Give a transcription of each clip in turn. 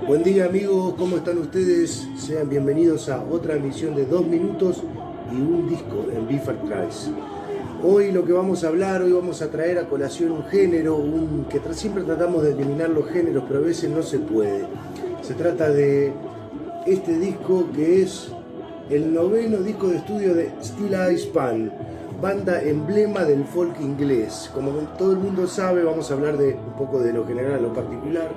Buen día amigos, ¿cómo están ustedes? Sean bienvenidos a otra emisión de 2 minutos y un disco en Biffle Price. Hoy lo que vamos a hablar, hoy vamos a traer a colación un género, siempre tratamos de eliminar los géneros, pero a veces no se puede. Se trata de este disco que es el 9º disco de estudio de Steely Span, banda emblema del folk inglés. Como todo el mundo sabe, vamos a hablar de un poco de lo general a lo particular.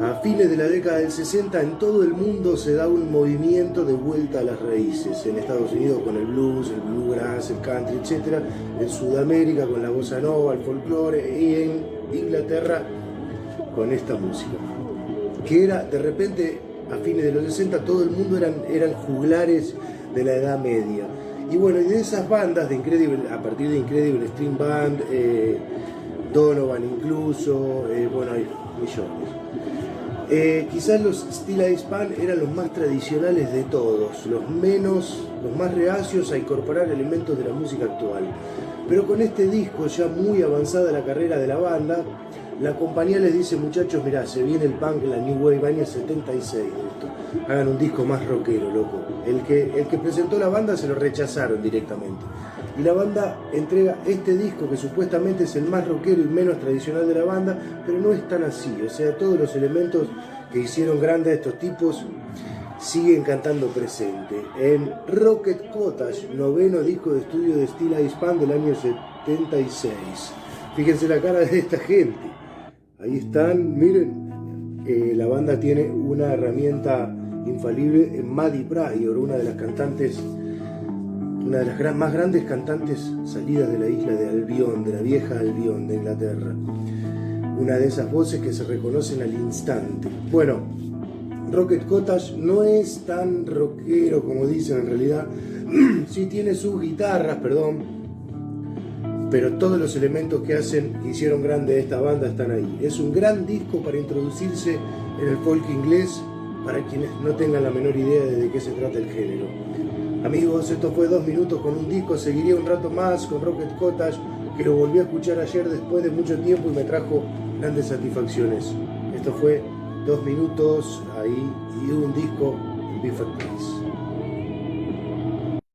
A fines de la década del 60 en todo el mundo se da un movimiento de vuelta a las raíces. En Estados Unidos con el blues, el bluegrass, el country, etc. En Sudamérica con la bossa nova, el folclore, y en Inglaterra con esta música. Que era, de repente, a fines de los 60 todo el mundo eran juglares de la Edad Media. Y bueno, y de esas bandas, a partir de Incredible String Band, Donovan incluso, bueno, hay millones. Quizás los Steely Span eran los más tradicionales de todos, los más reacios a incorporar elementos de la música actual. Pero con este disco, ya muy avanzada la carrera de la banda, la compañía les dice: muchachos, mirá, se viene el punk, la New Wave, año 76 de esto. Hagan un disco más rockero, loco. El que presentó la banda se lo rechazaron directamente. Y la banda entrega este disco que supuestamente es el más rockero y menos tradicional de la banda, pero no es tan así. O sea, todos los elementos que hicieron grandes a estos tipos siguen cantando presente. En Rocket Cottage, 9º disco de estudio de Steely Span del año 76. Fíjense la cara de esta gente. Ahí están, miren. La banda tiene una herramienta infalible en Maddie Pryor, una de las más grandes cantantes salidas de la isla de Albion, de la vieja Albion de Inglaterra. Una de esas voces que se reconocen al instante. Bueno, Rocket Cottage no es tan rockero como dicen en realidad. Sí tiene sus guitarras, pero todos los elementos que hicieron grande esta banda están ahí. Es un gran disco para introducirse en el folk inglés para quienes no tengan la menor idea de qué se trata el género. Amigos, esto fue 2 minutos con un disco. Seguiría un rato más con Rocket Cottage, que lo volví a escuchar ayer después de mucho tiempo y me trajo grandes satisfacciones. Esto fue 2 minutos ahí y un disco, Biffle Price.